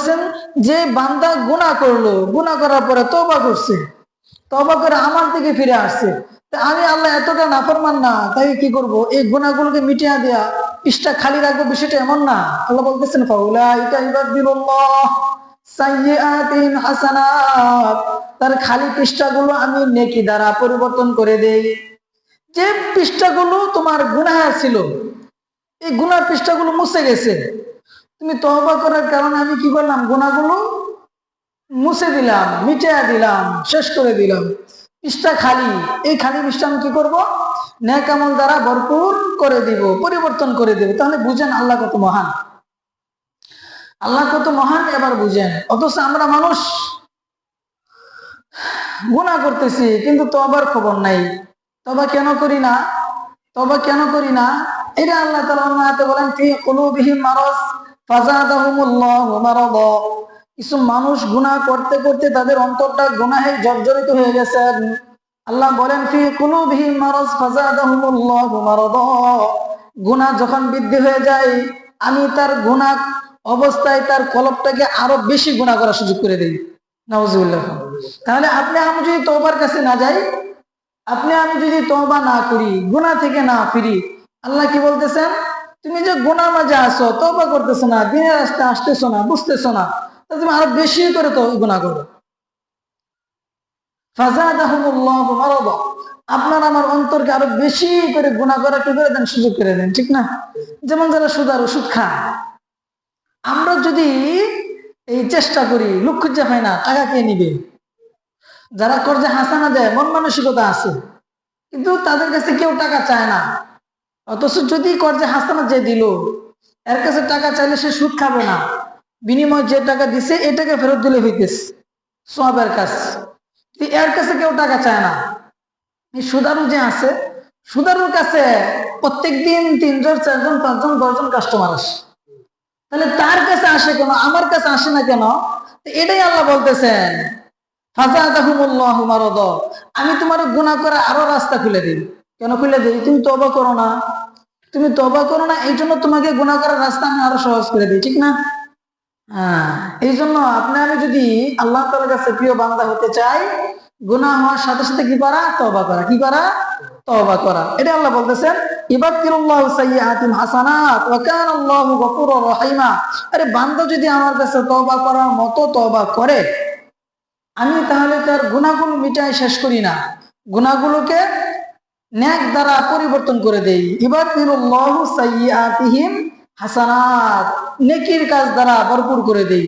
বলতেছেন যে বান্দা গুনাহ করলো, গুনাহ করার পরে তওবা করছে, তওবা করে আমার দিকে ফিরে আসছে, আমি আল্লাহ এতটা নাফরমান না, তাই কি করব, এই গুনাহগুলোকে মিটিয়ে দেয়া পৃষ্ঠা খালি রাখবো, বিষয়টা এমন না। আল্লাহ বলতেছেন ফাউলাইকা ইউবাদদিলুল্লাহ সাইয়্যাতিহিম হাসানাত, তার খালি পৃষ্ঠাগুলো আমি নেকি দ্বারা পরিবর্তন করে দেই। যে পৃষ্ঠাগুলো তোমার গুনাহ ছিল, এই গুনার পৃষ্ঠাগুলো মুছে গেছে, তুমি তওবা করার কারণে আমি কি করলাম, গুনাহগুলো মুছে দিলাম, মিটিয়ে দিলাম, শেষ করে দিলাম, পৃষ্ঠা খালি। এই খালি পৃষ্ঠা আমি কি করবো, নেক আমল দ্বারা ভরপুর করে দিব, পরিবর্তন করে দেব। তাহলে বুঝেন আল্লাহ কত মহান, আল্লাহ কত মহান এবার বুঝেন। অথচ আমরা মানুষ গুনাহ করতেছি কিন্তু তওবার খবর নাই। তওবা কেন করি না, তওবা কেন করি না, এটা আল্লাহ তাআলা আয়াতে বলেন ফি কুলুবিহিম মারাজ ফাযাদাহুমুল্লাহু মারাদা। কিছু মানুষ গুনাহ করতে করতে তাদের অন্তরটা গুনাহে জর্জরিত হয়ে গেছে। আল্লাহ বলেন ফি কুলুবিহিম মারাজ ফাযাদাহুমুল্লাহু মারাদা, গুনাহ যখন বৃদ্ধি হয়ে যায় আমি তার গুনাহ অবস্থায় তার কলবটাকে আরো বেশি গুনাহ করার সুযোগ করে দেই। নাউজুবিল্লাহ। তাহলে আপনি আমি যদি তওবার কাছে না যাই, আপনি আমি যদি তওবা না করি, গুনাহ থেকে না ফিরি, আল্লাহ কি বলতেছেন, তুমি যে গুনার মাঝে আসো, তওবা করতেছো না, দিনের রাস্তা আসতেছো না, বুঝতেছো না, তুমি আরো বেশি করে তো গুনাহ করো। ফাযাদাহুমুল্লাহু মারাদা, আপনার আমার অন্তরকে আরো বেশি করে গুনাহ করা কি করে দেন, সুযোগ করে দেন, ঠিক না? যেমন যারা সুদার ওষুধ খায়, আমরা যদি এই চেষ্টা করি, লোক খুঁজে হয় না, টাকা কে নিবে, যারা কর্জে হাসানা দেয় মন মানসিকতা আছে, কিন্তু তাদের কাছে কেউ টাকা চায় না। অথচ যদি কর্জে হাসানা যে দিল, এর কাছে টাকা চাইলে সে সুদ খাবে না, বিনিময় যে টাকা দিছে এটাকে ফেরত দিলে হইতেছে সওয়াবের কাজ। এর কাছে কেউ টাকা চায় না। এই সুদারু যে আছে, সুদারুর কাছে প্রত্যেক দিন 3 জন 4 জন 5 জন 10 জন কাস্টমার আসে, তাহলে তার কাছে আসে কেন, আমার কাছে আসে না কেন? এটাই আল্লাহ বলতেছেন ফাযাদাহুমুল্লাহু মারাদা, আমি তোমার গুনাহ করে আরো রাস্তা খুলে দিই। কেন খুলে দিই? তুমি তওবা করো না, তুমি তওবা করো না, এই জন্য তোমাকে গুনাহ করার রাস্তা আমি আরো সহজ করে দিই, ঠিক না? হ্যাঁ, এই জন্য আপনি আমি যদি আল্লাহ তাআলার কাছে প্রিয় বান্দা হতে চাই, গুনাহ হওয়ার সাথে সাথে কি করা, তওবা করা, কি করা, তওবা করা। এটা আল্লাহ বলতেছেন ইবাদদিলুল্লাহু সাইয়্যাতিহিম হাসানাত ওয়া কানা আল্লাহু গফুরুর রহিমা। আরে বান্দা যদি আমার কাছে তওবা করার মতো তওবা করে, আমি তাহলে তার গুনাহগুলো মিটাই শেষ করি না, গুনাহগুলোকে নেক দ্বারা পরিবর্তন করে দেই। ইবাদদিলুল্লাহু সাইয়্যাতিহিম হাসানাত, নেকির কাজ দ্বারা ভরপুর করে দেই।